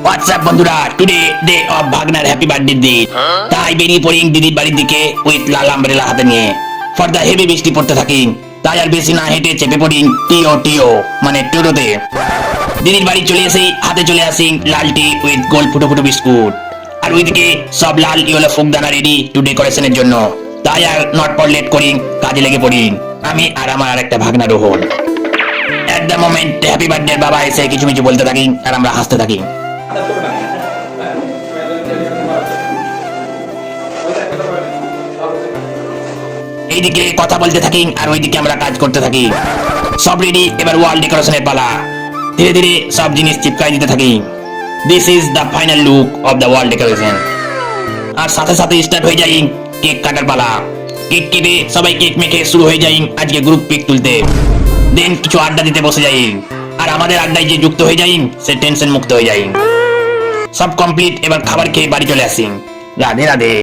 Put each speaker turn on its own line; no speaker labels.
WhatsApp বন্ধুরা, today day of ভাগনার happy birthday day. তাই বেরিয়ে পড়ি দিদির বাড়ির দিকে উইথ লাল আমব্রেলা হাতে নিয়ে। ফর্দা হেভি বৃষ্টি পড়তে থাকি, তাই আর বেশি না হেঁটে চেপে পড়ি টিও মানে টোটোতে। দিদির বাড়ি চলে এসে হাতে চলে আসি লাল টি উইথ গোল ফুটো ফুটো বিস্কুট। আর ওইদিকে সব লাল ইয়েলো ফুকদানা রেডি টু ডেকোরেশনের জন্য। তাই আর নট পর লেট করি, কাজে লেগে পড়ি আমি আর আমার আরেকটা ভাগনা Rohan. At the moment happy birthday বাবা এসে কিছু কিছু বলতে থাকি আর আমরা হাসতে থাকি। এইদিকে কথা বলতে থাকি আর ওইদিকে আমরা কাজ করতে থাকি। সব রেডি, এবার ওয়াল ডেকোরেশনের পালা। ধীরে ধীরে সব জিনিস চিপকাই দিতে থাকি। This is the final look of the wall decoration. আর সাথে সাথে স্টার্ট হয়ে যাই কেক কাটার পালা। কেক কেটে সবাই কেক মেখে শুরু হয়ে যাই আজকে গ্রুপ পিক তুলতে। দেন কিছু আড্ডা দিতে বসে যাই, আর আমাদের আড্ডায় যে যুক্ত হয়ে যাই সে টেনশন মুক্ত হয়ে যাই। সব কমপ্লিট, এবার খাবার খেয়ে বাড়ি চলে আসি। রাধে রাধে।